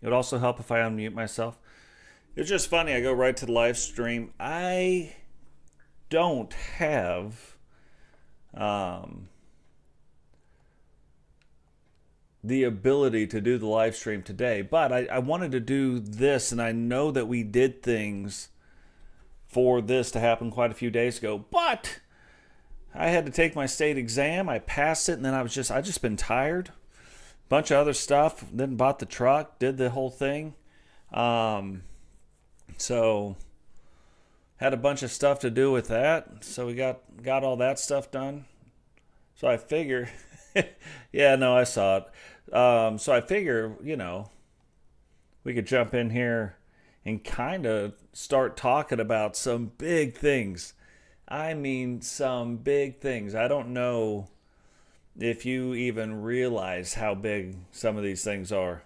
It would also help if I unmute myself. It's just funny. I go right to the live stream. I don't have the ability to do the live stream today, but I wanted to do this, and I know that we did things for this to happen quite a few days ago, but I had to take my state exam. I passed it, and then I just been tired. Bunch of other stuff. Then bought the truck, did the whole thing. So had a bunch of stuff to do with that. So we got all that stuff done. So I figure, yeah, no, I saw it. So I figure, we could jump in here and kind of start talking about some big things. I mean, some big things. I don't know if you even realize how big some of these things are.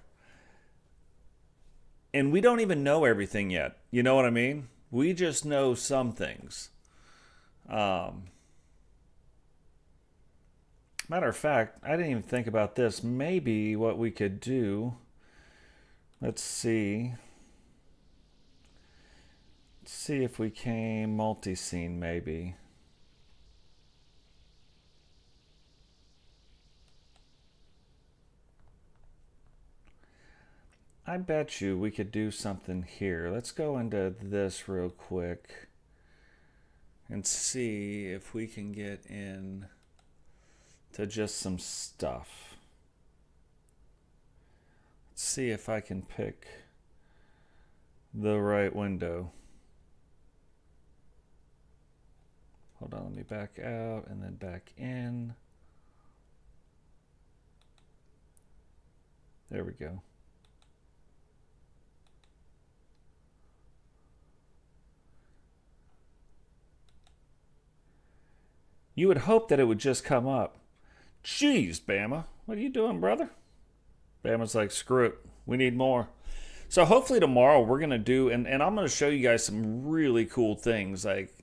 And we don't even know everything yet. You know what I mean? We just know some things. Matter of fact, I didn't even think about this. Maybe what we could do, let's see. Let's see if we can multi-scene maybe. I bet you we could do something here. Let's go into this real quick and see if we can get in to just some stuff. Let's see if I can pick the right window. Hold on, let me back out and then back in. There we go. You would hope that it would just come up. Jeez, Bama, what are you doing, brother? Bama's like, screw it, we need more. So hopefully tomorrow we're going to do, and I'm going to show you guys some really cool things. Like,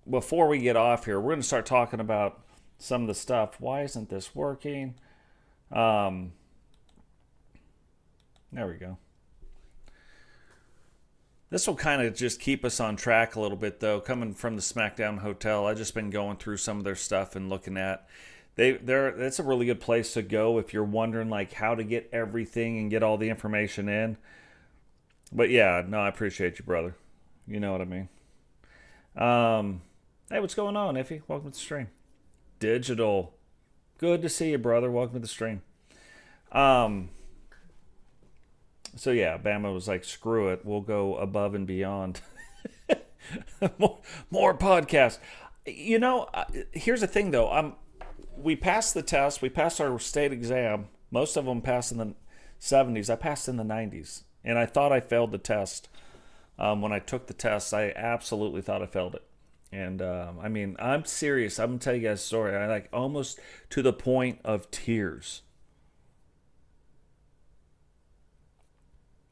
before we get off here, we're going to start talking about some of the stuff. Why isn't this working? There we go. This will kind of just keep us on track a little bit, though. Coming from the SmackDown Hotel, I've just been going through some of their stuff and looking at. It's a really good place to go if you're wondering like how to get everything and get all the information in. But yeah, no, I appreciate you, brother. You know what I mean. Hey, what's going on, Iffy? Welcome to the stream. Digital, good to see you, brother. Welcome to the stream. So yeah, Bama was like, screw it, we'll go above and beyond. more podcasts. Here's the thing though. We passed the test. We passed our state exam. Most of them passed in the 70s. I passed in the 90s. And I thought I failed the test. When I took the test, I absolutely thought I failed it. And I mean, I'm serious. I'm going to tell you guys a story. I like almost to the point of tears.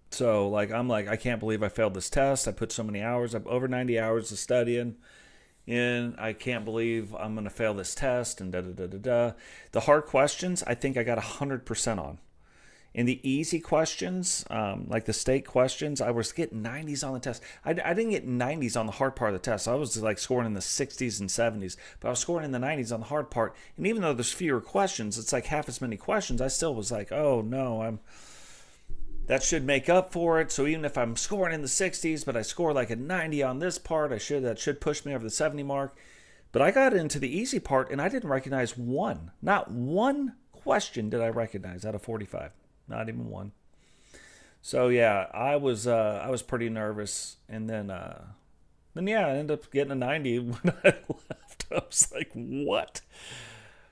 So I'm like, I can't believe I failed this test. I put so many hours, over 90 hours of studying, and I can't believe I'm going to fail this test, and da-da-da-da-da. The hard questions, I think I got 100% on. In the easy questions, like the state questions, I was getting 90s on the test. I didn't get 90s on the hard part of the test. I was like scoring in the 60s and 70s, but I was scoring in the 90s on the hard part. And even though there's fewer questions, it's like half as many questions, I still was like, oh no, that should make up for it. So even if I'm scoring in the 60s, but I score like a 90 on this part, that should push me over the 70 mark. But I got into the easy part, and I didn't recognize one. Not one question did I recognize out of 45. Not even one. So yeah, I was pretty nervous, and then yeah, I ended up getting a 90 when I left. I was like, what?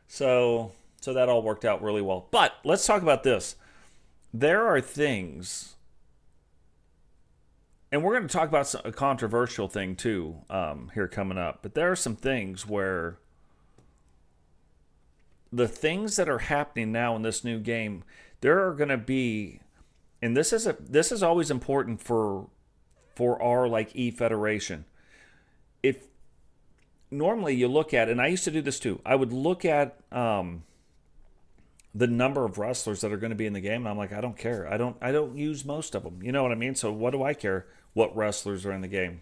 So that all worked out really well. But let's talk about this. There are things, and we're going to talk about a controversial thing too here coming up, but there are some things where the things that are happening now in this new game, there are going to be, and this is always important for our like E-Federation. If normally you look at, and I used to do this too, I would look at the number of wrestlers that are going to be in the game. And I'm like, I don't care. I don't use most of them. You know what I mean? So what do I care what wrestlers are in the game?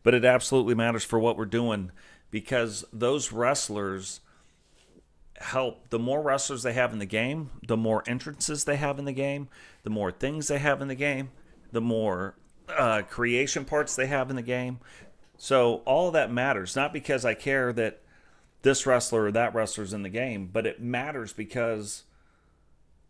But it absolutely matters for what we're doing, because those wrestlers help. The more wrestlers they have in the game, the more entrances they have in the game, the more things they have in the game, the more creation parts they have in the game. So all of that matters, not because I care that this wrestler or that wrestler's in the game, but it matters because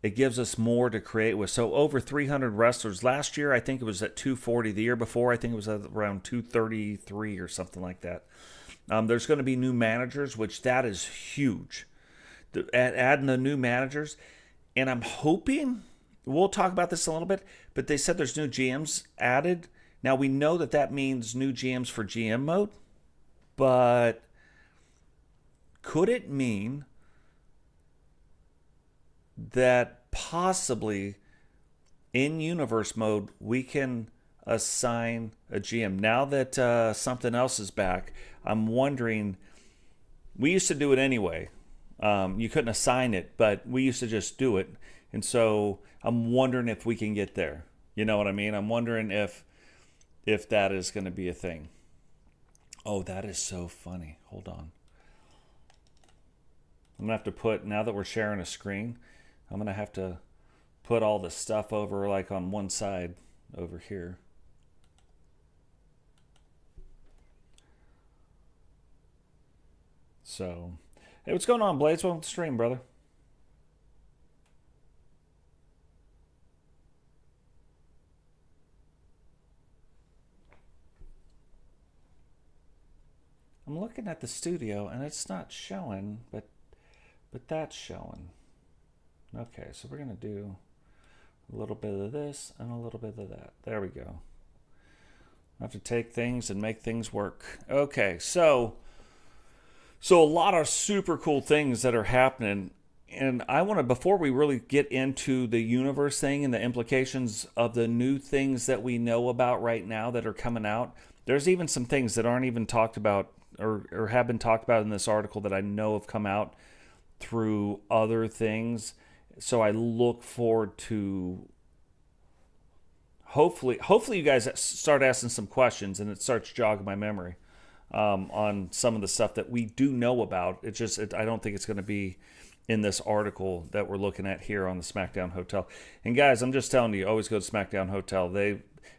it gives us more to create with. So over 300 wrestlers. Last year, I think it was at 240. The year before, I think it was at around 233 or something like that. There's going to be new managers, which that is huge. Adding the new managers. And I'm hoping, we'll talk about this a little bit, but they said there's new GMs added. Now, we know that that means new GMs for GM mode, but could it mean that possibly in universe mode we can assign a GM? Now that something else is back, I'm wondering, we used to do it anyway. You couldn't assign it, but we used to just do it. And so I'm wondering if we can get there. You know what I mean? I'm wondering if that is going to be a thing. Oh, that is so funny. Hold on. I'm going to have to put, now that we're sharing a screen, I'm going to have to put all the stuff over like on one side over here. So, hey, what's going on, Blades? Welcome to the stream, brother. I'm looking at the studio and it's not showing, but that's showing. Okay, so we're going to do a little bit of this and a little bit of that. There we go. I have to take things and make things work. Okay, so a lot of super cool things that are happening. And I want to, before we really get into the universe thing and the implications of the new things that we know about right now that are coming out, there's even some things that aren't even talked about or have been talked about in this article that I know have come out through other things. So I look forward to hopefully you guys start asking some questions and it starts jogging my memory on some of the stuff that we do know about. It's just, I don't think it's going to be in this article that we're looking at here on the SmackDown Hotel. And guys, I'm just telling you, always go to SmackDown Hotel.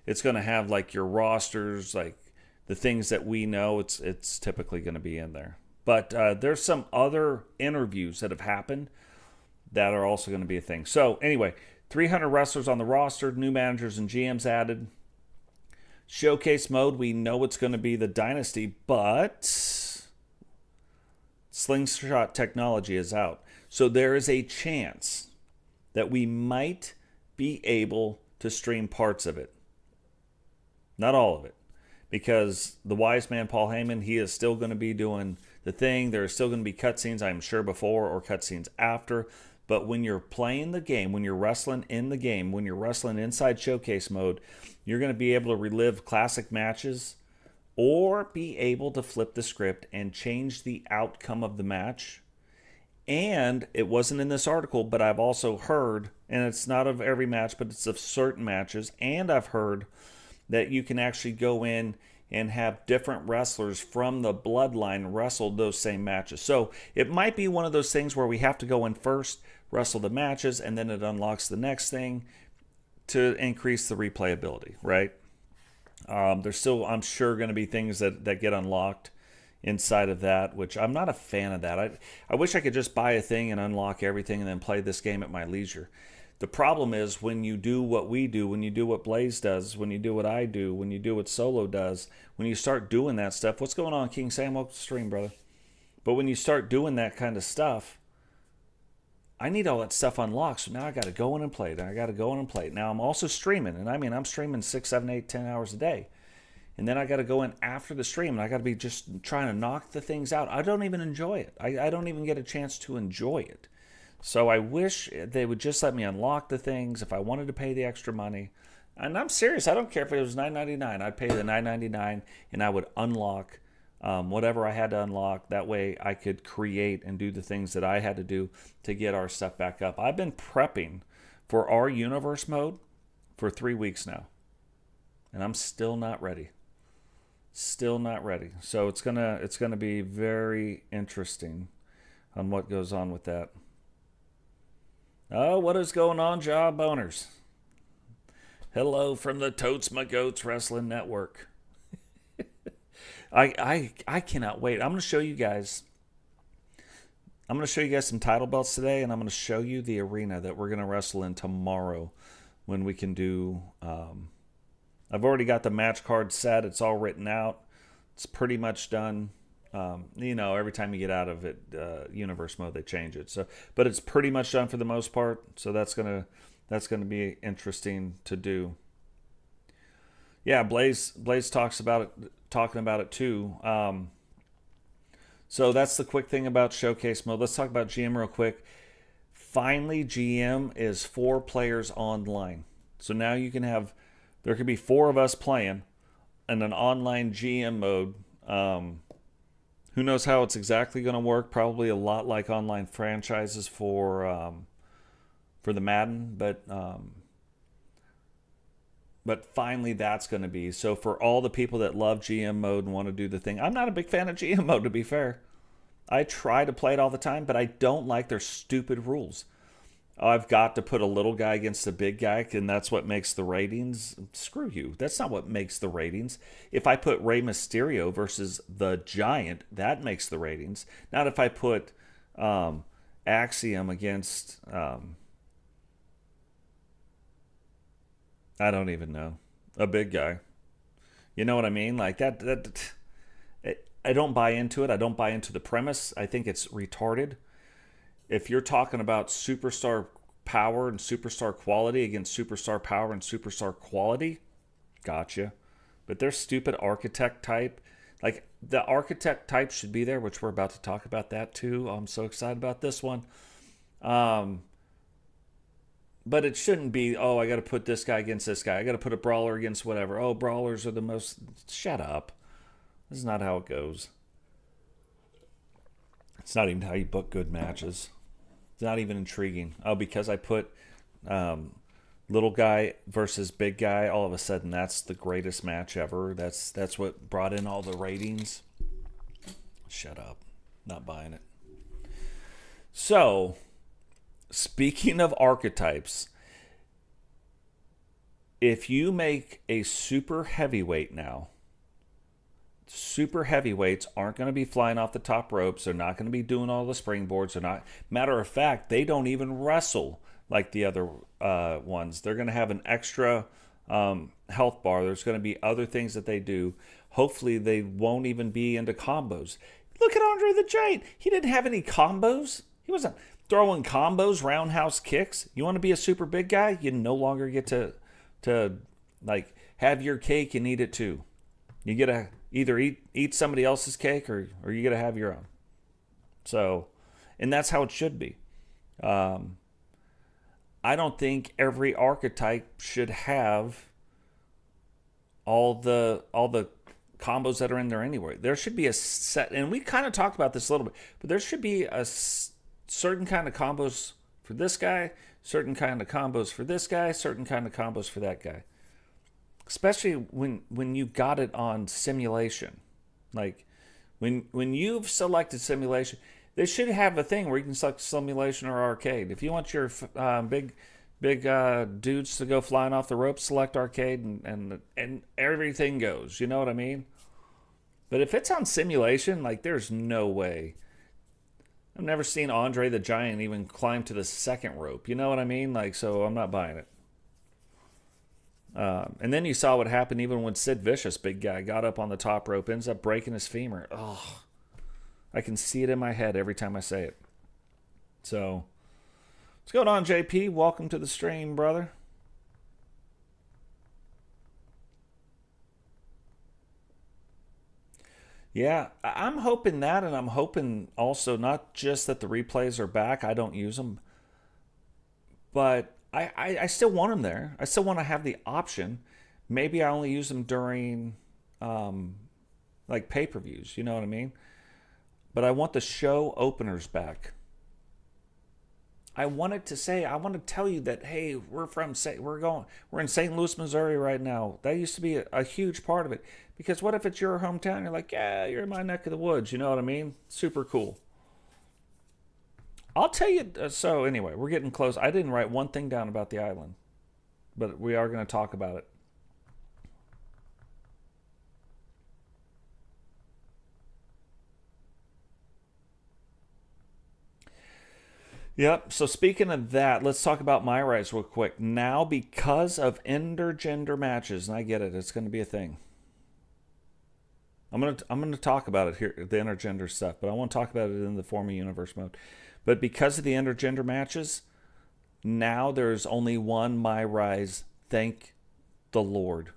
It's going to have like your rosters, like the things that we know. It's typically going to be in there. But there's some other interviews that have happened that are also going to be a thing. So anyway, 300 wrestlers on the roster, new managers and GMs added. Showcase mode, we know it's going to be the Dynasty, but Slingshot technology is out. So there is a chance that we might be able to stream parts of it. Not all of it. Because the wise man, Paul Heyman, he is still going to be doing the thing. There are still going to be cutscenes, I'm sure, before or cutscenes after. But when you're playing the game, when you're wrestling in the game, when you're wrestling inside showcase mode, you're going to be able to relive classic matches or be able to flip the script and change the outcome of the match. And it wasn't in this article, but I've also heard, and it's not of every match, but it's of certain matches, and I've heard that you can actually go in and have different wrestlers from the bloodline wrestle those same matches. So it might be one of those things where we have to go in first, wrestle the matches, and then it unlocks the next thing to increase the replayability, right? There's still, I'm sure, going to be things that get unlocked inside of that, which I'm not a fan of that. I wish I could just buy a thing and unlock everything and then play this game at my leisure. The problem is when you do what we do, when you do what Blaze does, when you do what I do, when you do what Solo does, when you start doing that stuff, what's going on, King Sam? Welcome to the stream, brother. But when you start doing that kind of stuff, I need all that stuff unlocked. So now I got to go in and play it. I got to go in and play it. Now I'm also streaming. And I mean, I'm streaming 6, 7, 8, 10 hours a day. And then I got to go in after the stream. And I got to be just trying to knock the things out. I don't even enjoy it. I don't even get a chance to enjoy it. So I wish they would just let me unlock the things if I wanted to pay the extra money. And I'm serious. I don't care if it was $9.99. I'd pay the $9.99 and I would unlock whatever I had to unlock. That way I could create and do the things that I had to do to get our stuff back up. I've been prepping for our universe mode for 3 weeks now, and I'm still not ready. Still not ready. So it's gonna be very interesting on what goes on with that. Oh, what is going on, job owners? Hello from the Totes My Goats Wrestling Network. I cannot wait. I'm going to show you guys some title belts today, and I'm going to show you the arena that we're going to wrestle in tomorrow when we can do... I've already got the match card set. It's all written out. It's pretty much done. Every time you get out of it, universe mode, they change it. But it's pretty much done for the most part. So that's gonna be interesting to do. Yeah, Blaze talking about it too. So that's the quick thing about showcase mode. Let's talk about GM real quick. Finally, GM is 4 players online. So now you can have, there could be 4 of us playing in an online GM mode. Who knows how it's exactly going to work? Probably a lot like online franchises for the Madden, but finally that's going to be. So for all the people that love GM mode and want to do the thing, I'm not a big fan of GM mode, to be fair. I try to play it all the time, but I don't like their stupid rules. I've got to put a little guy against a big guy, and that's what makes the ratings. Screw you. That's not what makes the ratings. If I put Rey Mysterio versus the Giant, that makes the ratings. Not if I put Axiom against... I don't even know. A big guy. You know what I mean? Like that I don't buy into it. I don't buy into the premise. I think it's retarded. If you're talking about superstar power and superstar quality against superstar power and superstar quality, gotcha. But their stupid architect type, like the architect type should be there, which we're about to talk about that too. I'm so excited about this one. But it shouldn't be, oh, I got to put this guy against this guy. I got to put a brawler against whatever. Oh, brawlers are the most... Shut up. This is not how it goes. It's not even how you book good matches. It's not even intriguing. Oh, because I put little guy versus big guy, all of a sudden that's the greatest match ever. That's what brought in all the ratings. Shut up. Not buying it. So... Speaking of archetypes, if you make a super heavyweight now, super heavyweights aren't going to be flying off the top ropes. They're not going to be doing all the springboards. They're not. Matter of fact, they don't even wrestle like the other ones. They're going to have an extra health bar. There's going to be other things that they do. Hopefully, they won't even be into combos. Look at Andre the Giant. He didn't have any combos. He wasn't throwing combos, roundhouse kicks. You want to be a super big guy? You no longer get to like have your cake and eat it too. You get to either eat somebody else's cake or you get to have your own. So, and that's how it should be. I don't think every archetype should have all the combos that are in there anyway. There should be a set, and we kind of talked about this a little bit, but there should be a certain kind of combos for this guy, certain kind of combos for this guy, certain kind of combos for that guy. Especially when you've got it on simulation. Like when you've selected simulation, they should have a thing where you can select simulation or arcade. If you want your big dudes to go flying off the ropes, select arcade and everything goes. You know what I mean? But if it's on simulation, like there's no way. I've never seen Andre the Giant even climb to the second rope. You know what I mean? Like, so I'm not buying it. And then you saw what happened even when Sid Vicious, big guy, got up on the top rope, ends up breaking his femur. Oh, I can see it in my head every time I say it. So, what's going on, JP? Welcome to the stream, brother. Yeah, I'm hoping that, and I'm hoping also not just that the replays are back. I don't use them. But I still want them there. I still want to have the option. Maybe I only use them during, like pay-per-views, you know what I mean? But I want the show openers back. I wanted to say, I want to tell you that, hey, we're in St. Louis, Missouri right now. That used to be a huge part of it. Because what if it's your hometown? You're like, yeah, you're in my neck of the woods. You know what I mean? Super cool. I'll tell you. So anyway, we're getting close. I didn't write one thing down about the island, but we are going to talk about it. Yep. So speaking of that, let's talk about My Rise real quick. Now, because of intergender matches, and I get it, it's going to be a thing. I'm gonna talk about it here, the intergender stuff, but I want to talk about it in the form of universe mode. But because of the intergender matches, now there's only one My Rise. Thank the Lord.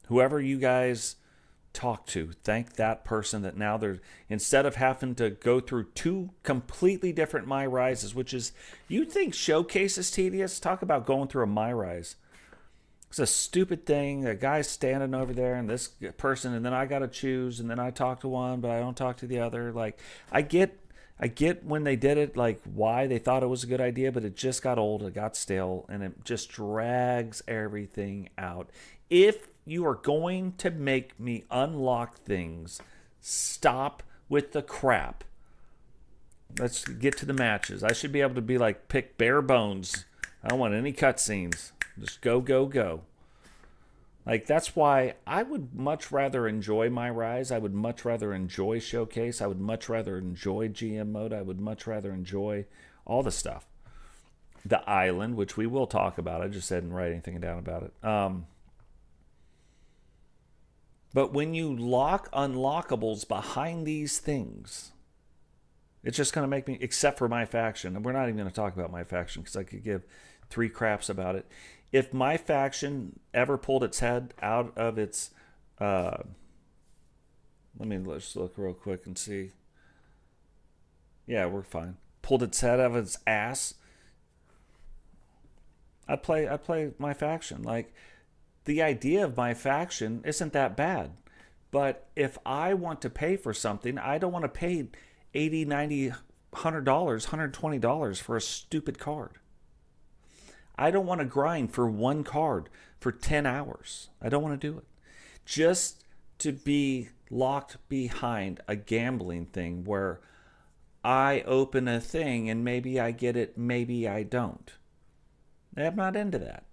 Whoever you guys talk to, thank that person that now they're, instead of having to go through two completely different My Rises, which is, you think Showcase is tedious? Talk about going through a My Rise. It's a stupid thing. A guy's standing over there and this person, and then I got to choose, and then I talk to one, but I don't talk to the other. Like, I get when they did it, like why they thought it was a good idea, but it just got old, it got stale, and it just drags everything out. If you are going to make me unlock things, stop with the crap. Let's get to the matches. I should be able to be like, pick bare bones. I don't want any cutscenes. Just go, go, go. Like, that's why I would much rather enjoy My Rise. I would much rather enjoy Showcase. I would much rather enjoy GM mode. I would much rather enjoy all the stuff. The island, which we will talk about. I just didn't write anything down about it. But when you lock unlockables behind these things, it's just going to make me, except for My Faction, and we're not even going to talk about My Faction because I could give 3 craps about it. If My Faction ever pulled its head out of its, let's look real quick and see. Yeah, we're fine. Pulled its head out of its ass. I'd play My Faction. Like, the idea of My Faction isn't that bad. But if I want to pay for something, I don't want to pay $80, $90, $100, $120 for a stupid card. I don't want to grind for one card for 10 hours. I don't want to do it. Just to be locked behind a gambling thing where I open a thing and maybe I get it, maybe I don't. I'm not into that.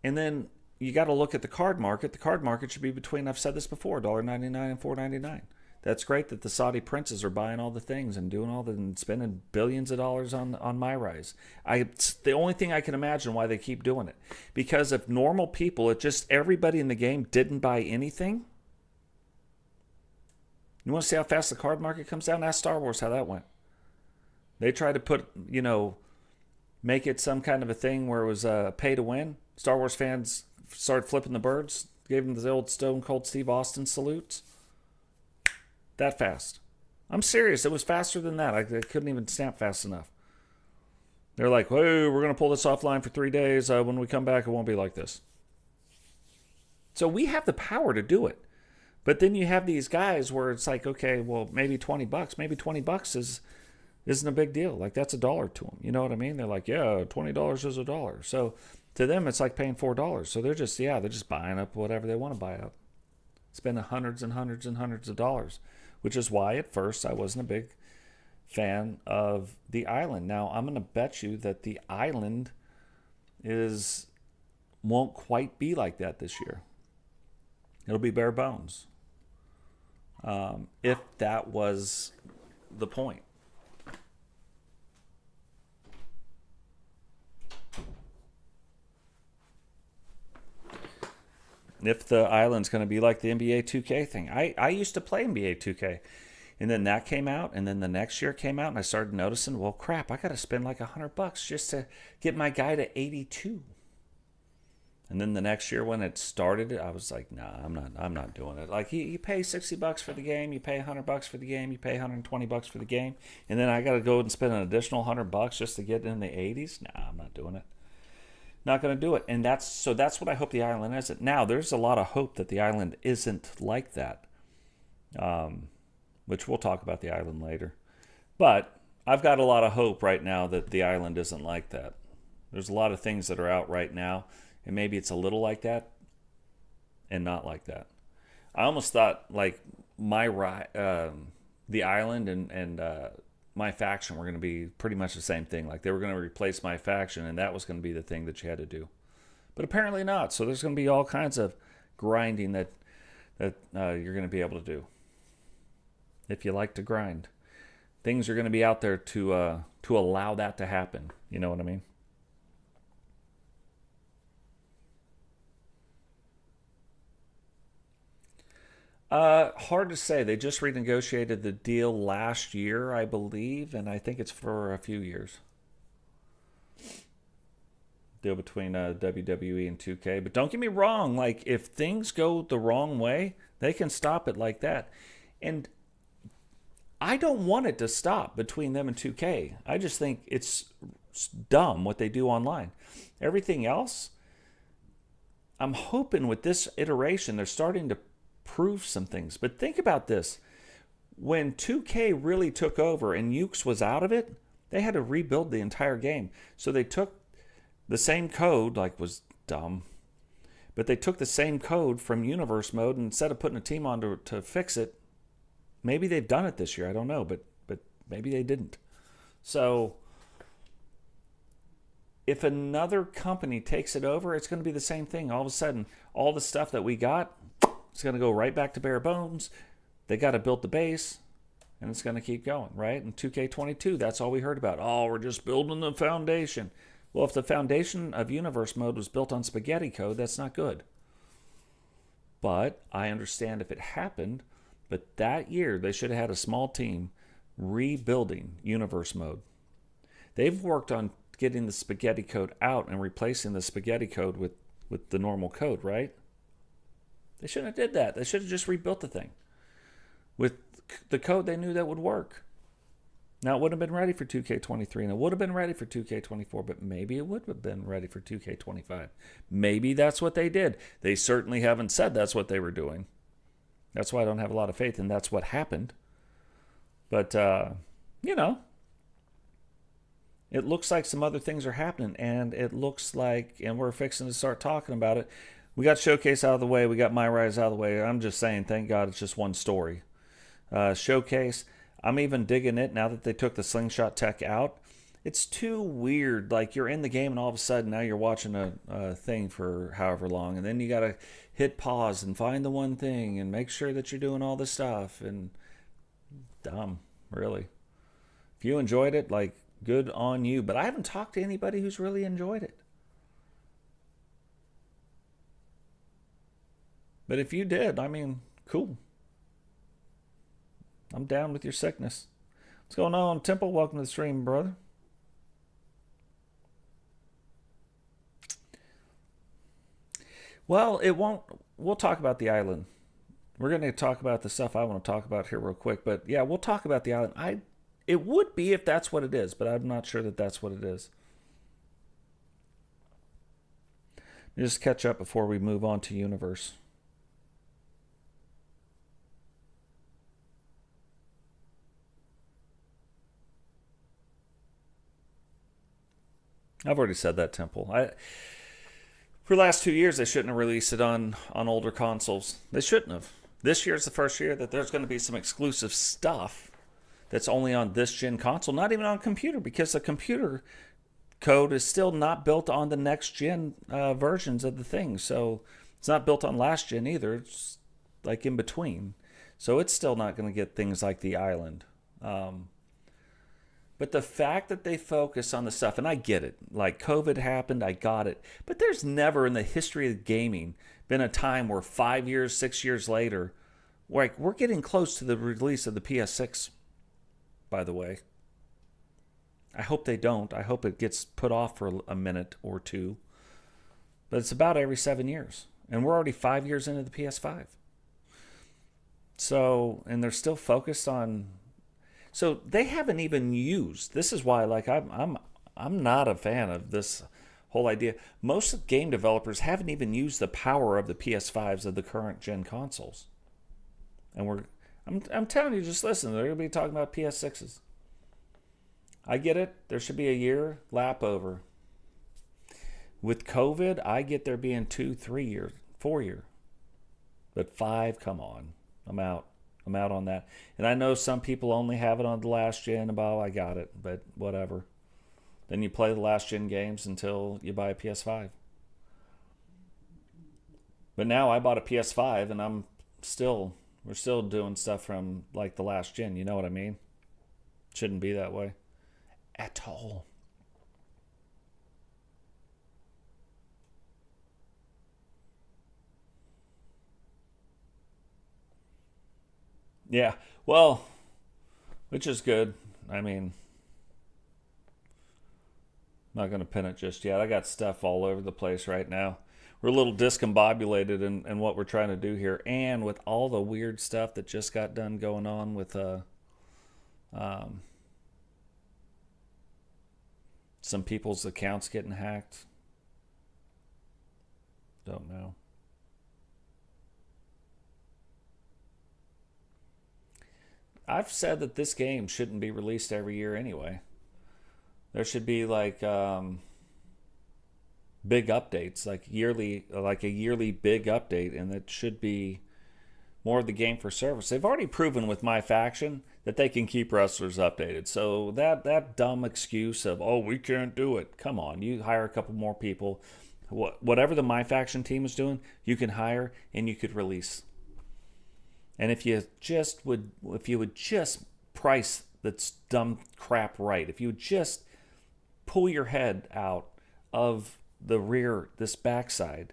And then you got to look at the card market. The card market should be between, I've said this before, $1.99 and $4.99. That's great that the Saudi princes are buying all the things and doing all the, and spending billions of dollars on My Rise. It's the only thing I can imagine why they keep doing it. Because if normal people, if just everybody in the game didn't buy anything, you want to see how fast the card market comes down? Ask Star Wars how that went. They tried to put, make it some kind of a thing where it was pay to win. Star Wars fans started flipping the birds, gave them the old Stone Cold Steve Austin salutes. That fast. I'm serious. It was faster than that. I couldn't even snap fast enough. They're like, hey, we're going to pull this offline for 3 days. When we come back, it won't be like this. So we have the power to do it. But then you have these guys where it's like, okay, well, maybe $20. Maybe $20 isn't a big deal. Like, that's $1 to them. You know what I mean? They're like, yeah, $20 is $1. So to them, it's like paying $4. So they're just buying up whatever they want to buy up. Spending hundreds and hundreds and hundreds of dollars. Which is why at first I wasn't a big fan of the island. Now I'm going to bet you that the island won't quite be like that this year. It'll be bare bones. If that was the point. If the island's going to be like the NBA 2K thing. I used to play NBA 2K. And then that came out. And then the next year came out. And I started noticing, well, crap, I got to spend like $100 just to get my guy to 82. And then the next year when it started, I was like, nah, I'm not doing it. Like, you pay $60 for the game. You pay $100 for the game. You pay $120 for the game. And then I got to go and spend an additional $100 just to get in the 80s. Nah, I'm not doing it. Not going to do it. And that's what I hope the island isn't. Now, there's a lot of hope that the island isn't like that, which we'll talk about the island later. But I've got a lot of hope right now that the island isn't like that. There's a lot of things that are out right now, and maybe it's a little like that and not like that. I almost thought like the island and my faction were going to be pretty much the same thing. Like they were going to replace my faction, and that was going to be the thing that you had to do. But apparently not. So there's going to be all kinds of grinding that you're going to be able to do if you like to grind. Things are going to be out there to allow that to happen. You know what I mean? Hard to say. They just renegotiated the deal last year, I believe, and I think it's for a few years. Deal between WWE and 2K. But don't get me wrong, like if things go the wrong way, they can stop it like that. And I don't want it to stop between them and 2K. I just think it's dumb what they do online. Everything else, I'm hoping with this iteration, they're starting to prove some things. But think about this. When 2K really took over and Ukes was out of it, they had to rebuild the entire game. So they took the same code, like was dumb, but they took the same code from Universe Mode, and instead of putting a team on to fix it, maybe they've done it this year. I don't know, but maybe they didn't. So if another company takes it over, it's going to be the same thing. All of a sudden, all the stuff that we got, it's going to go right back to bare bones. They got to build the base, and it's going to keep going, right? And 2K22, that's all we heard about. Oh, we're just building the foundation. Well, if the foundation of Universe Mode was built on spaghetti code, that's not good. But I understand if it happened. But that year, they should have had a small team rebuilding Universe Mode. They've worked on getting the spaghetti code out and replacing the spaghetti code with the normal code, right? They shouldn't have did that. They should have just rebuilt the thing with the code they knew that would work. Now, it would have been ready for 2K23, and it would have been ready for 2K24, but maybe it would have been ready for 2K25. Maybe that's what they did. They certainly haven't said that's what they were doing. That's why I don't have a lot of faith, and that's what happened. But, you know, it looks like some other things are happening, and it looks like, and we're fixing to start talking about it. We got Showcase out of the way. We got My Rise out of the way. I'm just saying, thank God it's just one story. Showcase, I'm even digging it now that they took the slingshot tech out. It's too weird. Like you're in the game and all of a sudden now you're watching a thing for however long. And then you got to hit pause and find the one thing and make sure that you're doing all this stuff. And dumb, really. If you enjoyed it, like good on you. But I haven't talked to anybody who's really enjoyed it. But if you did, I mean, cool. I'm down with your sickness. What's going on, Temple? Welcome to the stream, brother. Well, it won't. We'll talk about the island. We're going to talk about the stuff I want to talk about here real quick. But yeah, we'll talk about the island. It would be if that's what it is, but I'm not sure that that's what it is. Just catch up before we move on to Universe. I've already said that, Temple. For the last 2 years, they shouldn't have released it on older consoles. They shouldn't have. This year's the first year that there's going to be some exclusive stuff that's only on this gen console, not even on computer, because the computer code is still not built on the next gen versions of the thing. So it's not built on last gen either. It's like in between. So it's still not going to get things like the island. But the fact that they focus on the stuff, and I get it, like COVID happened, I got it. But there's never in the history of gaming been a time where 5 years, 6 years later, like we're getting close to the release of the PS6, by the way. I hope they don't. I hope it gets put off for a minute or two. But it's about every 7 years. And we're already 5 years into the PS5. So, and they're still focused on... So they haven't even used. This is why, like, I'm not a fan of this whole idea. Most game developers haven't even used the power of the PS5s of the current gen consoles. And I'm telling you, just listen, they're going to be talking about PS6s. I get it. There should be a year lap over. With COVID, I get there being 2, 3 years, 4 years. But 5, come on. I'm out. I'm out on that. And I know some people only have it on the last gen. About I got it, but whatever. Then you play the last gen games until you buy a PS5. But now I bought a PS5 and we're still doing stuff from like the last gen. You know what I mean? Shouldn't be that way at all. Yeah, well, which is good. I mean, I'm not going to pin it just yet. I got stuff all over the place right now. We're a little discombobulated in what we're trying to do here, and with all the weird stuff that just got done going on with some people's accounts getting hacked. Don't know. I've said that this game shouldn't be released every year anyway. There should be like big updates, like a yearly big update, and it should be more of the game for service. They've already proven with My Faction that they can keep wrestlers updated. So that dumb excuse of, oh, we can't do it. Come on, you hire a couple more people. Whatever the My Faction team is doing, you can hire and you could release. And if you would just price that dumb crap right, if you would just pull your head out of the rear, this backside,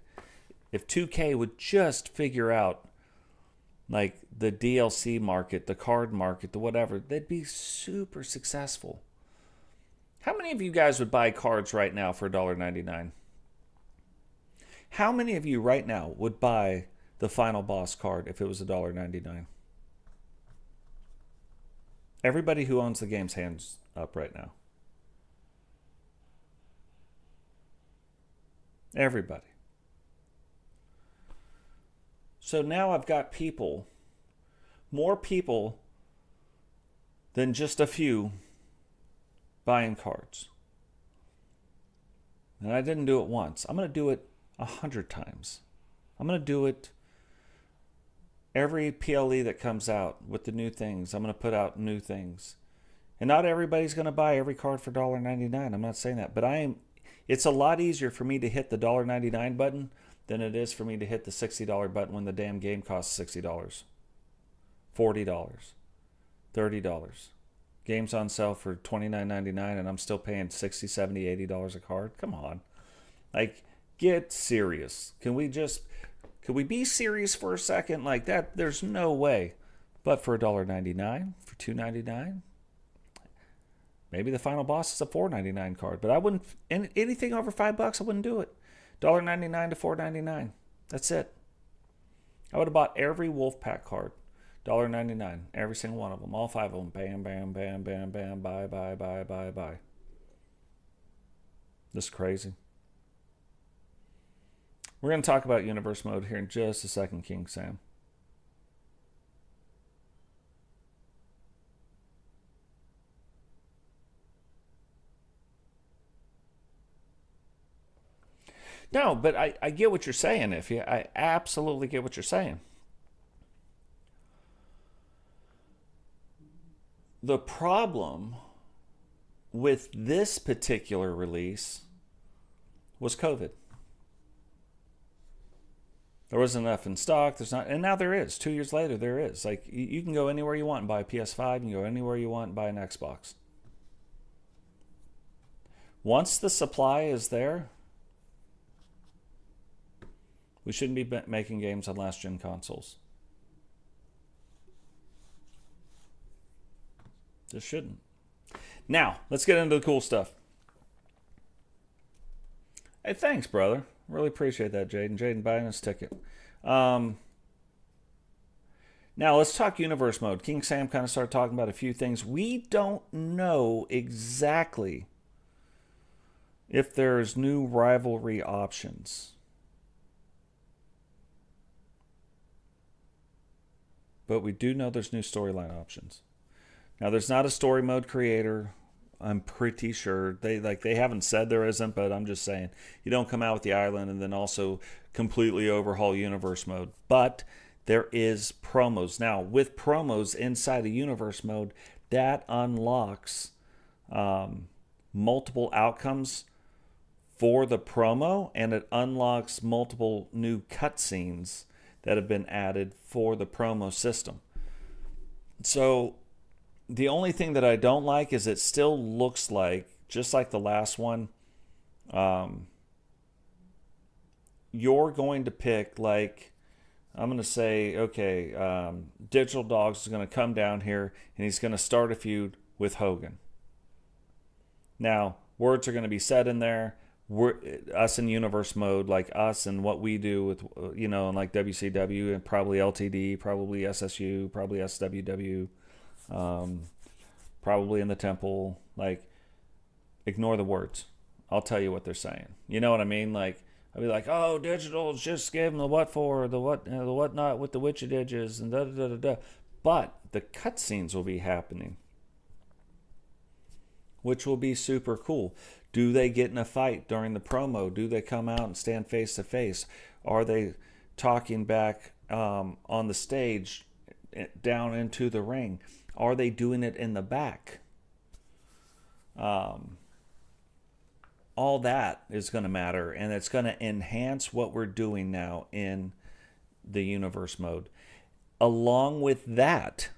if 2K would just figure out like the DLC market, the card market, the whatever, they'd be super successful. How many of you guys would buy cards right now for $1.99? How many of you right now would buy the Final Boss card if it was $1.99? Everybody who owns the game's hands up right now. Everybody. So now I've got people, more people than just a few, buying cards. And I didn't do it once. I'm going to do it 100 times. I'm going to do it every PLE that comes out with the new things. I'm going to put out new things. And not everybody's going to buy every card for $1.99. I'm not saying that. But it's a lot easier for me to hit the $1.99 button than it is for me to hit the $60 button when the damn game costs $60, $40, $30. Games on sale for $29.99 and I'm still paying $60, $70, $80 a card? Come on. Like, get serious. Can we be serious for a second? Like that, there's no way. But for $1.99, for $2.99, maybe the Final Boss is a $4.99 card. But I wouldn't, anything over $5, I wouldn't do it. $1.99 to $4.99. That's it. I would have bought every Wolfpack card. $1.99. Every single one of them. All 5 of them. Bam, bam, bam, bam, bam. Buy, buy, buy, buy, buy. This is crazy. We're going to talk about Universe Mode here in just a second, King Sam. No, but I get what you're saying, Iffy. I absolutely get what you're saying. The problem with this particular release was COVID. There wasn't enough in stock. There's not, and now there is. 2 years later, there is. Like, you can go anywhere you want and buy a PS5. You can go anywhere you want and buy an Xbox. Once the supply is there, we shouldn't be making games on last-gen consoles. Just shouldn't. Now, let's get into the cool stuff. Hey, thanks, brother. Really appreciate that, Jaden. Jaden buying his ticket. Now, let's talk Universe Mode. King Sam kind of started talking about a few things. We don't know exactly if there's new rivalry options. But we do know there's new storyline options. Now, there's not a story mode creator. I'm pretty sure they haven't said there isn't, but I'm just saying you don't come out with the island and then also completely overhaul universe mode. But there is promos now. With promos inside a universe mode, that unlocks multiple outcomes for the promo, and it unlocks multiple new cutscenes that have been added for the promo system. So the only thing that I don't like is it still looks like, just like the last one, you're going to pick, like, I'm going to say, okay, Digital Dogs is going to come down here and he's going to start a feud with Hogan. Now, words are going to be said in there. Us in universe mode, like us and what we do with, like WCW and probably LTD, probably SSU, probably SWW, probably in the temple. Like, ignore the words. I'll tell you what they're saying. You know what I mean? Like, I'll be like, oh, Digital just gave them the what for, the what, the whatnot with the witchy-ditches and da-da-da-da-da. But the cutscenes will be happening, which will be super cool. Do they get in a fight during the promo? Do they come out and stand face to face? Are they talking back on the stage down into the ring? Are they doing it in the back? All that is going to matter, and it's going to enhance what we're doing now in the universe mode. Along with that,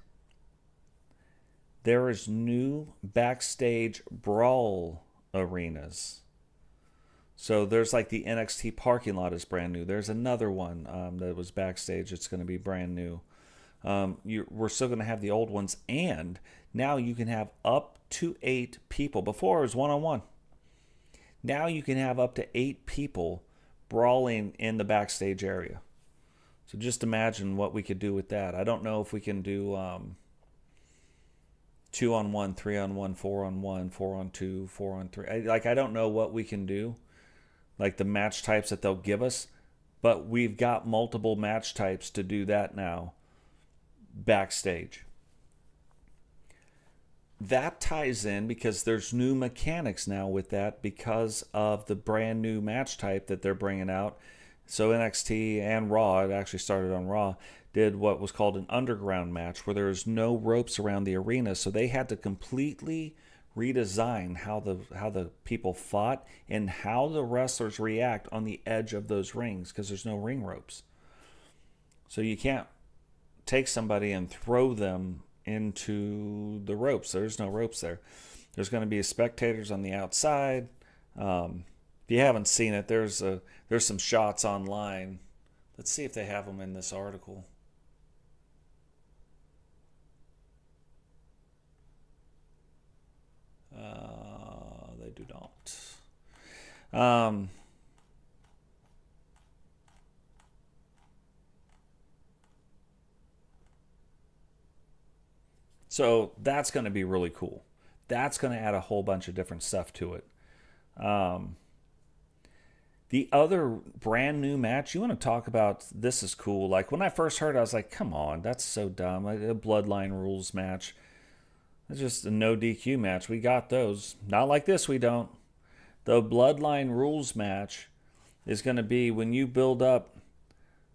there is new backstage brawl arenas. So there's like the NXT parking lot is brand new. There's another one that was backstage. It's going to be brand new. We're still going to have the old ones, and now you can have up to 8 people. Before it was one-on-one. Now you can have up to 8 people brawling in the backstage area. So just imagine what we could do with that. I don't know if we can do 2-on-1, 3-on-1, 4-on-1, 4-on-2, 4-on-3. I don't know what we can do, like the match types that they'll give us, but we've got multiple match types to do that now backstage. That ties in because there's new mechanics now with that because of the brand new match type that they're bringing out. So NXT and Raw, it actually started on Raw, did what was called an underground match where there was no ropes around the arena. So they had to completely redesign how the people fought and how the wrestlers react on the edge of those rings because there's no ring ropes. So you can't take somebody and throw them into the ropes. There's no ropes there. There's going to be spectators on the outside. If you haven't seen it, there's some shots online. Let's see if they have them in this article. They do not. So that's going to be really cool. That's going to add a whole bunch of different stuff to it. The other brand new match, you want to talk about, this is cool. Like when I first heard it, I was like, come on, that's so dumb. Like a Bloodline rules match. It's just a no DQ match. We got those. Not like this, we don't. The Bloodline rules match is going to be when you build up.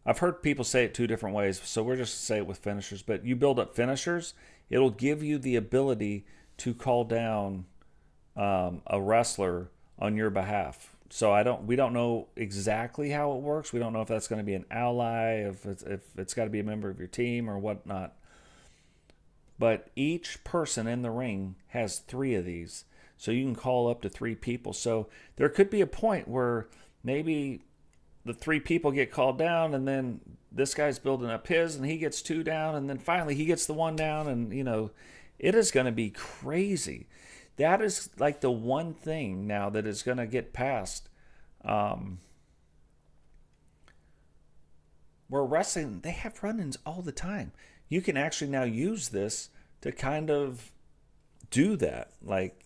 I've heard people say it 2 different ways, so we're just say it with finishers. But you build up finishers, it'll give you the ability to call down a wrestler on your behalf. So we don't know exactly how it works. We don't know if that's going to be an ally, if it's got to be a member of your team or whatnot. But each person in the ring has 3 of these. So you can call up to 3 people. So there could be a point where maybe the 3 people get called down and then this guy's building up his and he gets 2 down and then finally he gets the 1 down and, it is going to be crazy. That is like the one thing now that is going to get past. Where wrestling, they have run-ins all the time. You can actually now use this to kind of do that. Like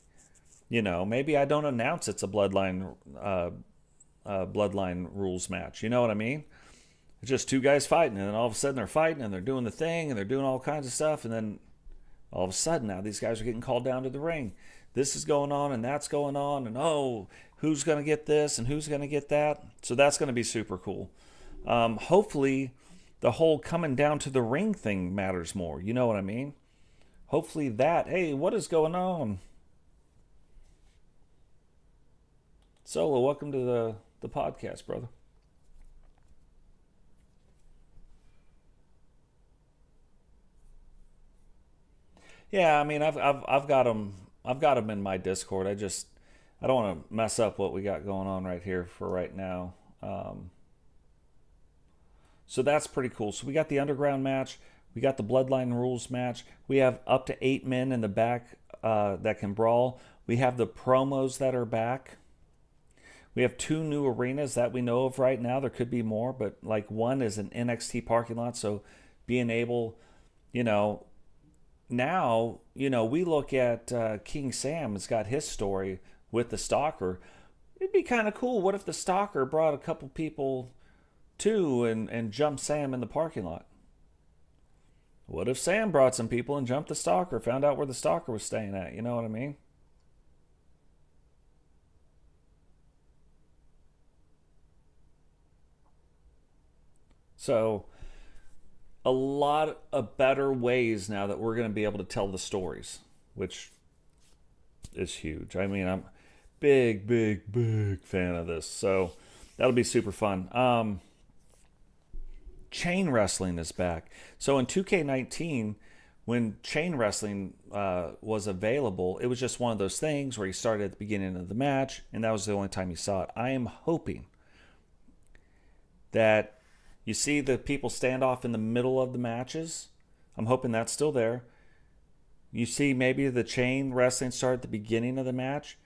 You know, maybe I don't announce it's a bloodline rules match. You know what I mean? It's just two guys fighting, and then all of a sudden they're fighting and they're doing the thing and they're doing all kinds of stuff, and then all of a sudden now these guys are getting called down to the ring. This is going on and that's going on, and oh, who's going to get this and who's going to get that? So that's going to be super cool. Hopefully, the whole coming down to the ring thing matters more. You know what I mean? Hopefully that, hey, what is going on? Solo, welcome to the podcast, brother. Yeah, I mean, I've got them. I've got them in my Discord. I don't want to mess up what we got going on right here for right now. So that's pretty cool. So we got the underground match. We got the bloodline rules match. We have up to 8 men in the back that can brawl. We have the promos that are back. We have 2 new arenas that we know of right now. There could be more, but like one is an NXT parking lot. So being able, you know, now, you know, we look at King Sam has got his story with the Stalker. It'd be kind of cool. What if the Stalker brought a couple people too and jumped Sam in the parking lot? What if Sam brought some people and jumped the Stalker, found out where the Stalker was staying at? You know what I mean? So, a lot of better ways now that we're going to be able to tell the stories, which is huge. I mean, I'm big fan of this. So, that'll be super fun. Chain wrestling is back. So in 2K19, when chain wrestling was available, it was just one of those things where you started at the beginning of the match, and that was the only time you saw it. I am hoping that you see the people stand off in the middle of the matches. I'm hoping that's still there. You see maybe the chain wrestling start at the beginning of the match,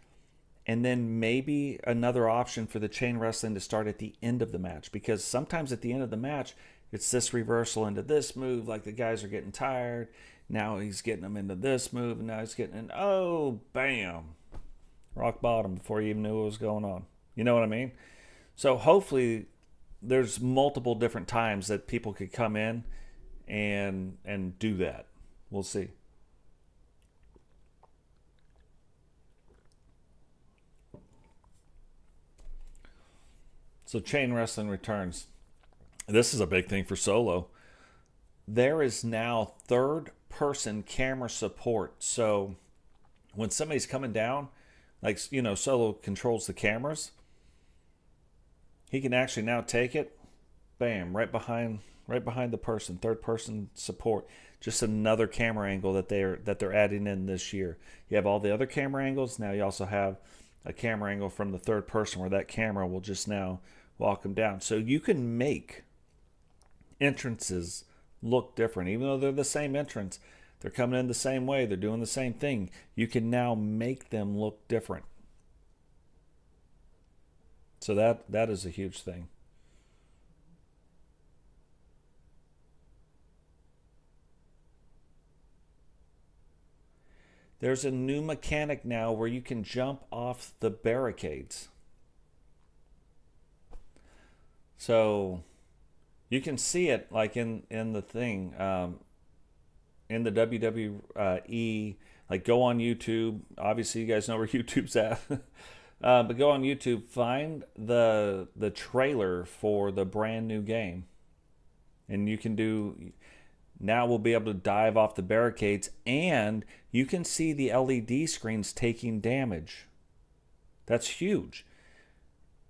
and then maybe another option for the chain wrestling to start at the end of the match, because sometimes at the end of the match, it's this reversal into this move, like the guys are getting tired. Now he's getting them into this move, and now he's getting in, oh, bam. Rock bottom before you even knew what was going on. You know what I mean? So hopefully there's multiple different times that people could come in and do that. We'll see. So chain wrestling returns. This is a big thing for Solo. There is now third-person camera support. So when somebody's coming down, like, you know, Solo controls the cameras, he can actually now take it, bam, right behind the person, third-person support. Just another camera angle that they're adding in this year. You have all the other camera angles. Now you also have a camera angle from the third person where that camera will just now walk them down. So you can make entrances look different, even though they're the same entrance. They're coming in the same way. They're doing the same thing. You can now make them look different. So that is a huge thing. There's a new mechanic now where you can jump off the barricades. So you can see it like in the thing, in the WWE. Like, go on YouTube. Obviously, you guys know where YouTube's at. But go on YouTube, find the trailer for the brand new game, and you can do. Now we'll be able to dive off the barricades, and you can see the LED screens taking damage. That's huge.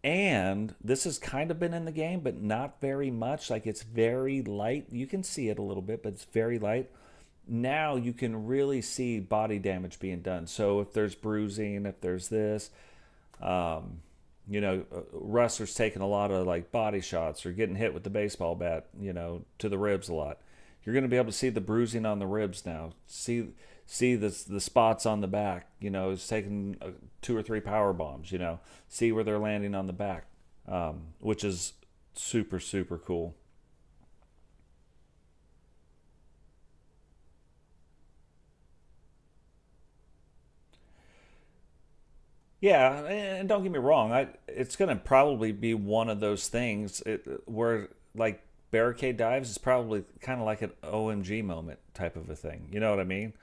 And this has kind of been in the game, but not very much. Like, it's very light. You can see it a little bit, but it's very light. Now you can really see body damage being done. So if there's bruising, if there's this, you know, wrestlers taking a lot of like body shots or getting hit with the baseball bat, you know, to the ribs a lot. You're going to be able to see the bruising on the ribs now. See the spots on the back. You know, it's taking 2 or 3 power bombs. You know, see where they're landing on the back, which is super cool. Yeah, and don't get me wrong, it's going to probably be one of those things where, like, barricade dives is probably kind of like an OMG moment type of a thing. You know what I mean?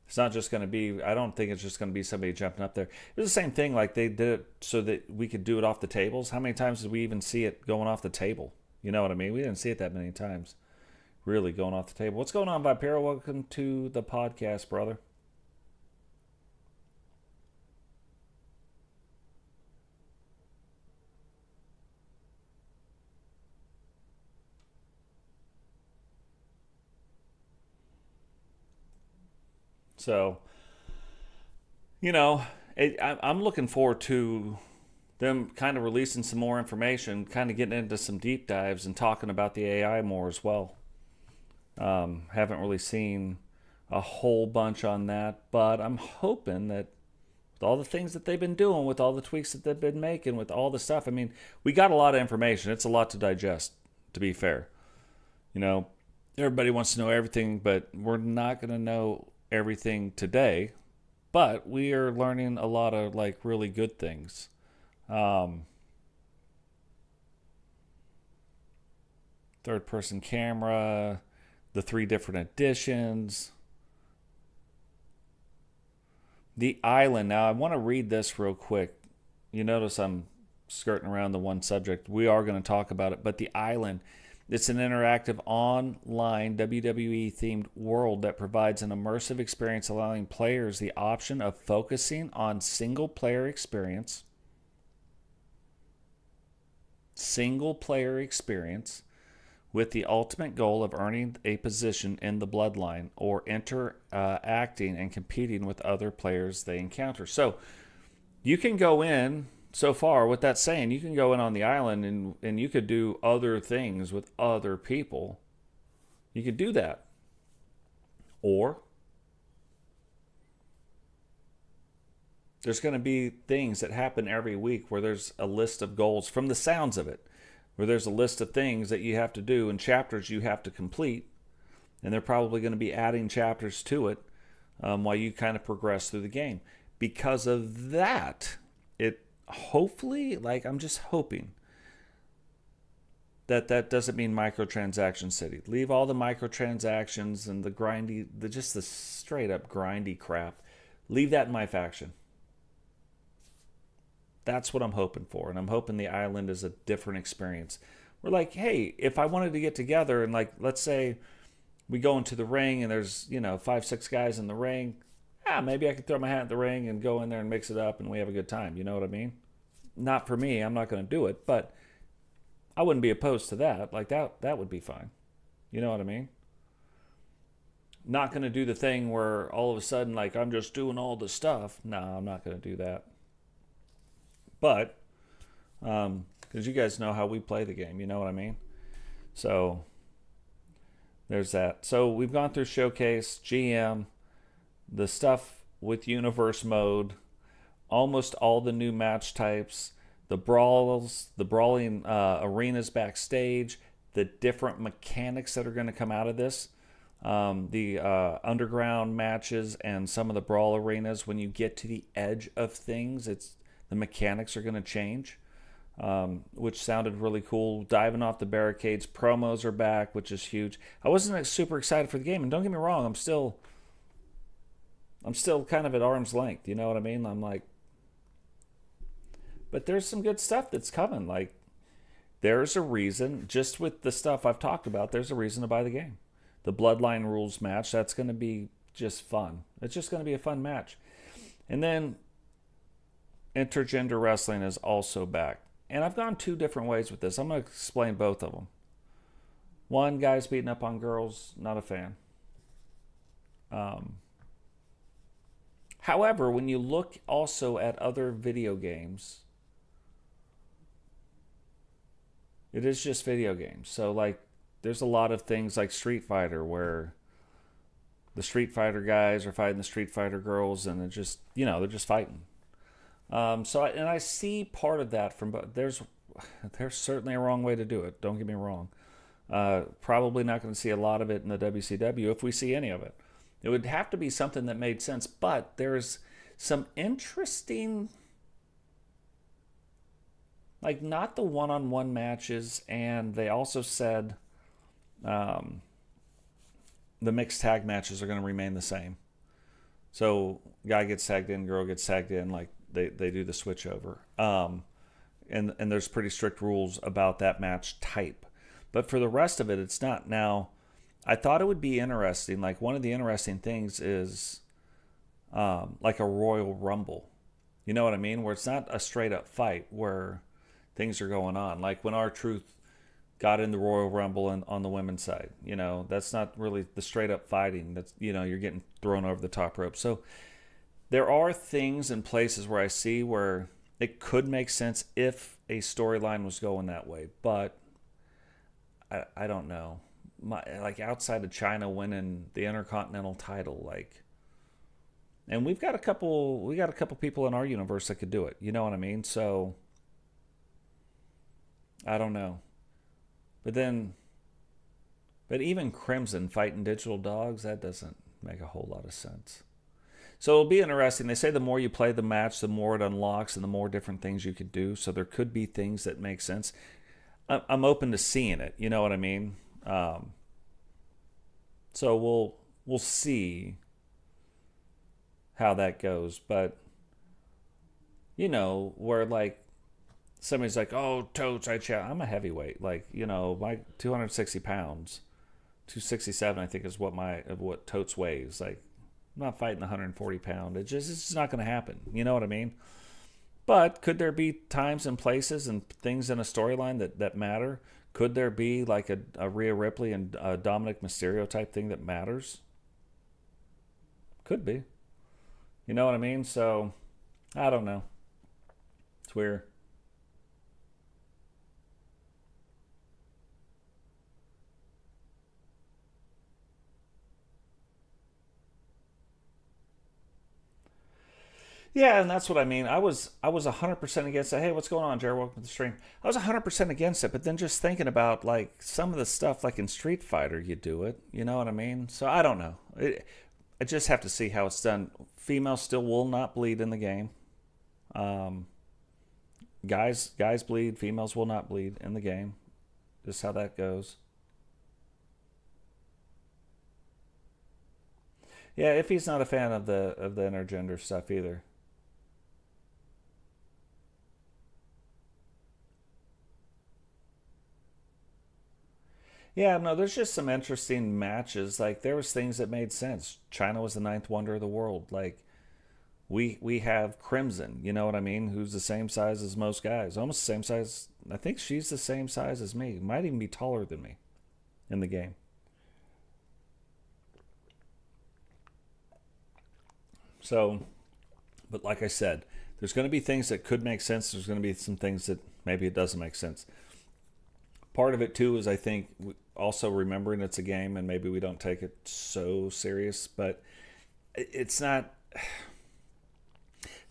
It's not just going to be, I don't think it's just going to be somebody jumping up there. It was the same thing, like they did it so that we could do it off the tables. How many times did we even see it going off the table? You know what I mean? We didn't see it that many times, really going off the table. What's going on, Vipera? Welcome to the podcast, brother. So, I'm looking forward to them kind of releasing some more information, kind of getting into some deep dives and talking about the AI more as well. Haven't really seen a whole bunch on that, but I'm hoping that with all the things that they've been doing, with all the tweaks that they've been making, with all the stuff, I mean, we got a lot of information. It's a lot to digest, to be fair. Everybody wants to know everything, but we're not going to know everything today, but we are learning a lot of like really good things. Third person camera, the 3 different editions, the island. Now I want to read this real quick. You notice I'm skirting around the one subject. We are going to talk about it, but the island, it's an interactive online WWE themed world that provides an immersive experience, allowing players the option of focusing on single player experience with the ultimate goal of earning a position in the bloodline or interacting and competing with other players they encounter. So you can go in, so far, what that's saying, you can go in on the island and you could do other things with other people. You could do that. Or there's going to be things that happen every week where there's a list of goals, from the sounds of it, where there's a list of things that you have to do and chapters you have to complete. And they're probably going to be adding chapters to it while you kind of progress through the game. Because of that, hopefully, like, I'm just hoping that doesn't mean microtransaction city. Leave all the microtransactions and the grindy, just the straight up grindy crap. Leave that in my faction. That's what I'm hoping for. And I'm hoping the island is a different experience. We're like, hey, if I wanted to get together and, like, let's say we go into the ring and there's, 5-6 guys in the ring. Maybe I could throw my hat in the ring and go in there and mix it up and we have a good time. You know what I mean? Not for me. I'm not going to do it, but I wouldn't be opposed to that. Like, that would be fine. You know what I mean? Not going to do the thing where all of a sudden, like, I'm just doing all the stuff. No, I'm not going to do that. But, because you guys know how we play the game. You know what I mean? So, there's that. So, we've gone through Showcase, GM, the stuff with Universe Mode, almost all the new match types, the brawling arenas backstage, the different mechanics that are going to come out of this, the underground matches and some of the brawl arenas. When you get to the edge of things, the mechanics are going to change, which sounded really cool. Diving off the barricades, promos are back, which is huge. I wasn't super excited for the game, and don't get me wrong, I'm still kind of at arm's length, you know what I mean? I'm like, but there's some good stuff that's coming. Like, there's a reason, just with the stuff I've talked about, there's a reason to buy the game. The Bloodline Rules match, that's going to be just fun. It's just going to be a fun match. And then intergender wrestling is also back. And I've gone 2 different ways with this. I'm going to explain both of them. One, guys beating up on girls, not a fan. However, when you look also at other video games, it is just video games. So, like, there's a lot of things like Street Fighter where the Street Fighter guys are fighting the Street Fighter girls, and they're just, they're just fighting. I see part of that from, but there's certainly a wrong way to do it. Don't get me wrong. Probably not going to see a lot of it in the WCW, if we see any of it. It would have to be something that made sense, but there's some interesting like not the one-on-one matches, and they also said um, the mixed tag matches are going to remain the same. So guy gets tagged in, girl gets tagged in, like they do the switch over. And there's pretty strict rules about that match type. But for the rest of it, it's not. Now, I thought it would be interesting. Like one of the interesting things is like a Royal Rumble. You know what I mean? Where it's not a straight up fight where things are going on. Like when R-Truth got in the Royal Rumble and on the women's side. You know, that's not really the straight up fighting. That's, you know, you're getting thrown over the top rope. So there are things and places where I see where it could make sense if a storyline was going that way. But I don't know. Like outside of China winning the Intercontinental title, like, and we got a couple people in our universe that could do it. You know what I mean? So I don't know. But even Crimson fighting Digital Dogs, that doesn't make a whole lot of sense. So it'll be interesting. They say the more you play the match, the more it unlocks and the more different things you could do. So there could be things that make sense. I'm open to seeing it. You know what I mean? So we'll see how that goes. But, you know, where like, somebody's like, oh, Totes, I'm a heavyweight. Like, you know, my 260 pounds, 267, I think is what Totes weighs. Like, I'm not fighting the 140 pound. It's just not going to happen. You know what I mean? But could there be times and places and things in a storyline that matter? Could there be like a Rhea Ripley and Dominic Mysterio type thing that matters? Could be. You know what I mean? So, I don't know. It's weird. Yeah, and that's what I mean. I was 100% against it. Hey, what's going on, Jared? Welcome to the stream. I was 100% against it, but then just thinking about like some of the stuff, like in Street Fighter, you do it. You know what I mean? So I don't know. I just have to see how it's done. Females still will not bleed in the game. Um, guys bleed. Females will not bleed in the game. Just how that goes. Yeah, if he's not a fan of the intergender stuff either. Yeah, no, there's just some interesting matches. Like there was things that made sense. China was the ninth wonder of the world. Like we have Crimson, you know what I mean? Who's the same size as most guys, almost the same size. I think she's the same size as me. Might even be taller than me in the game. So, but like I said, there's going to be things that could make sense. There's going to be some things that maybe it doesn't make sense. Part of it too is I think also remembering it's a game and maybe we don't take it so serious, but it's not.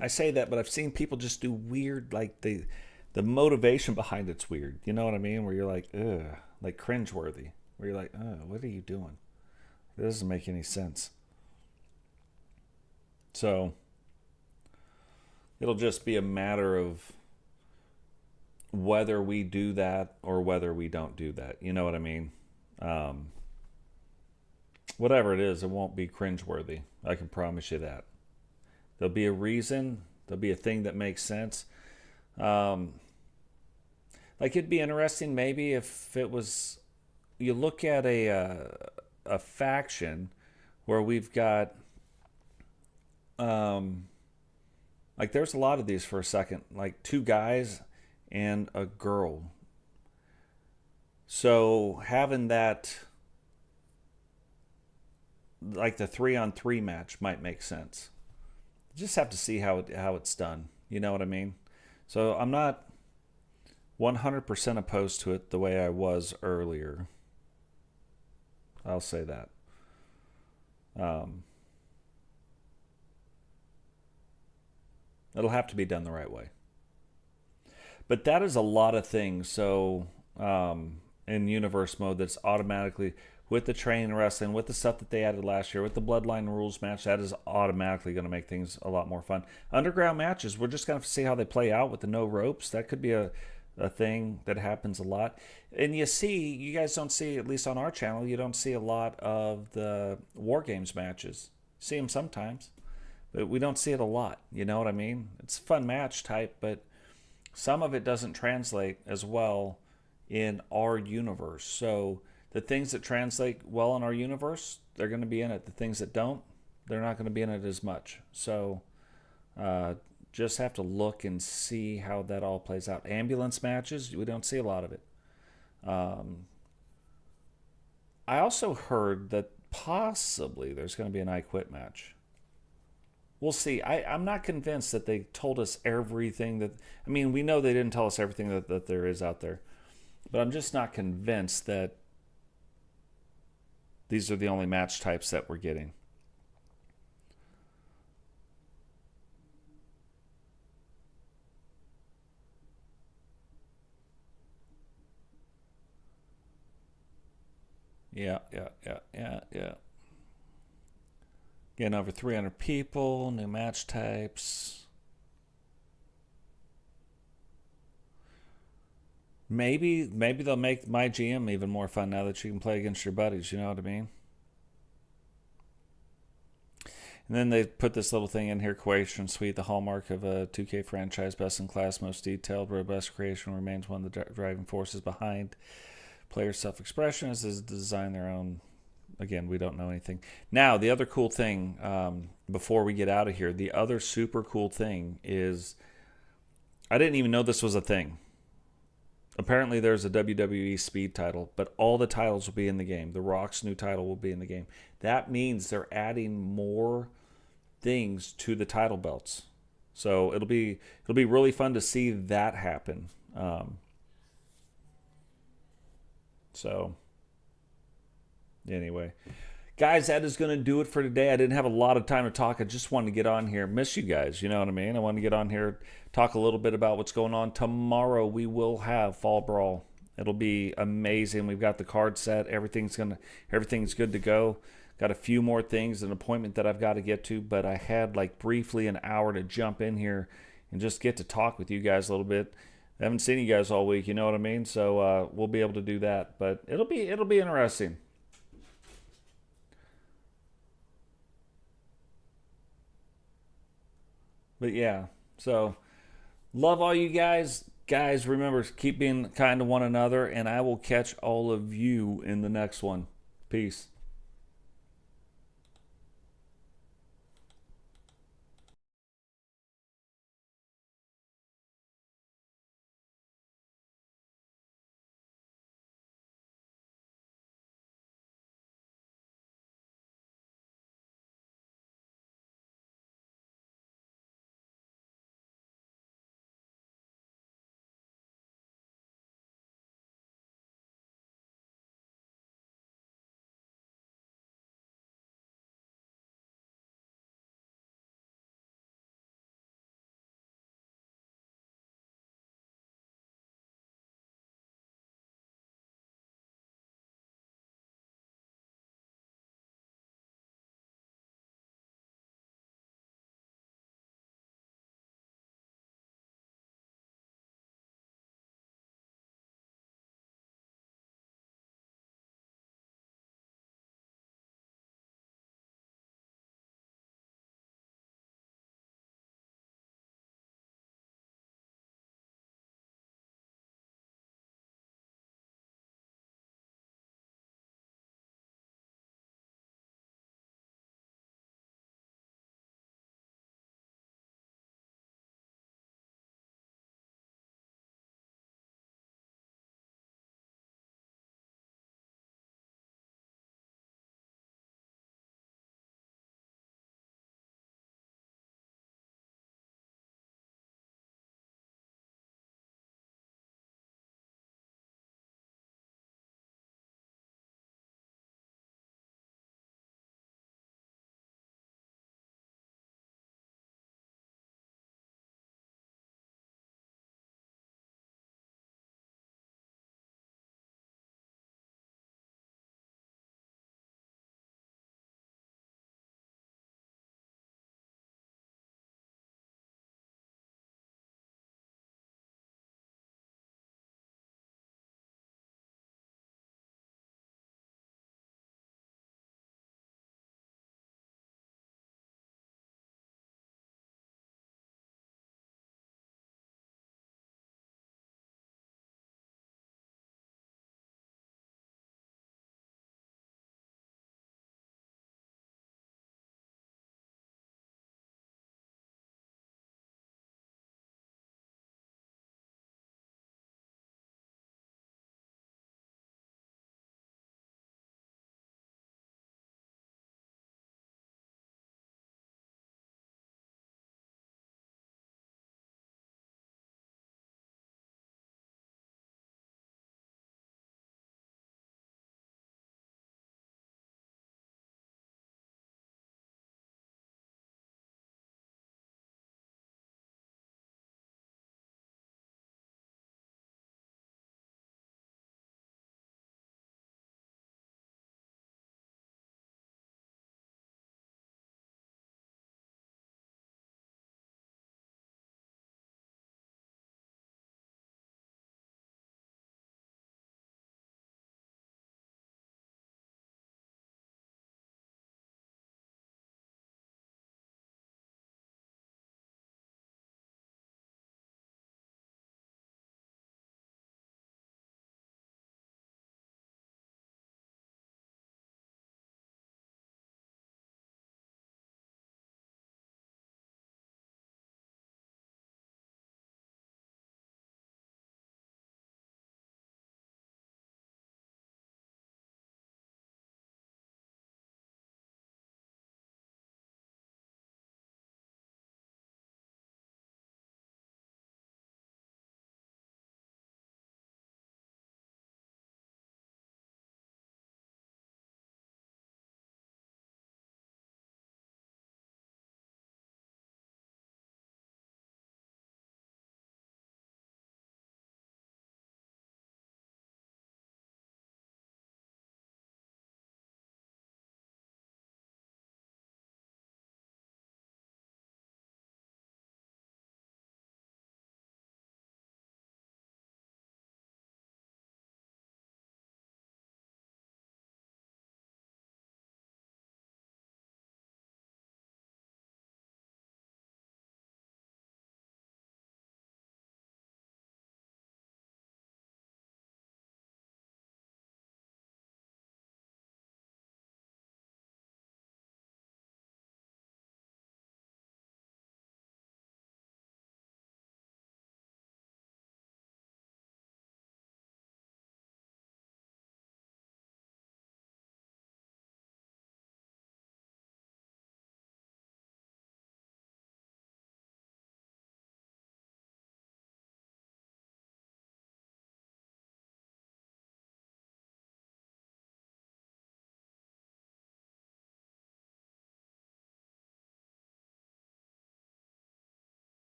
I say that, but I've seen people just do weird, like the motivation behind it's weird. You know what I mean? Where you're like, ugh, like cringeworthy. Where you're like, oh, what are you doing? It doesn't make any sense. So it'll just be a matter of whether we do that or whether we don't do that. You know what I mean? Um, Whatever it is, it won't be cringeworthy. I can promise you that. There'll be a reason. There'll be a thing that makes sense. Um, like it'd be interesting maybe if it was. You look at a faction where we've got like there's a lot of these for a second, like two guys and a girl. So having that, like the 3-on-3 match might make sense. You just have to see how it's done. You know what I mean? So I'm not 100% opposed to it the way I was earlier. I'll say that. Um, It'll have to be done the right way. But that is a lot of things. So in universe mode, that's automatically with the training wrestling, with the stuff that they added last year, with the Bloodline rules match, that is automatically going to make things a lot more fun. Underground matches, we're just going to have to see how they play out with the no ropes. That could be a thing that happens a lot. And you guys don't see, at least on our channel, you don't see a lot of the War Games matches. See them sometimes, but we don't see it a lot. You know what I mean? It's a fun match type, but some of it doesn't translate as well in our universe. So the things that translate well in our universe, they're going to be in it. The things that don't, they're not going to be in it as much. So just have to look and see how that all plays out. Ambulance matches, we don't see a lot of it. I also heard that possibly there's going to be an I Quit match. We'll see. I'm not convinced that they told us everything that... I mean, we know they didn't tell us everything that there is out there. But I'm just not convinced that these are the only match types that we're getting. Yeah. Getting over 300 people, new match types. Maybe they'll make my GM even more fun now that you can play against your buddies, you know what I mean? And then they put this little thing in here, Creation Suite, the hallmark of a 2K franchise, best in class, most detailed, robust creation remains one of the driving forces behind player self-expression is to design their own. Again, we don't know anything. Now, the other cool thing, before we get out of here, the other super cool thing is, I didn't even know this was a thing. Apparently there's a WWE Speed title, but all the titles will be in the game. The Rock's new title will be in the game. That means they're adding more things to the title belts. So it'll be really fun to see that happen. So anyway, guys, that is going to do it for today. I didn't have a lot of time to talk. I just wanted to get on here. Miss you guys, you know what I mean? I wanted to get on here, talk a little bit about what's going on. Tomorrow we will have Fall Brawl. It'll be amazing. We've got the card set. Everything's good to go. Got a few more things, an appointment that I've got to get to, but I had like briefly an hour to jump in here and just get to talk with you guys a little bit. I haven't seen you guys all week, you know what I mean? So we'll be able to do that, but it'll be interesting. But yeah, so love all you guys. Guys, remember, keep being kind to one another, and I will catch all of you in the next one. Peace.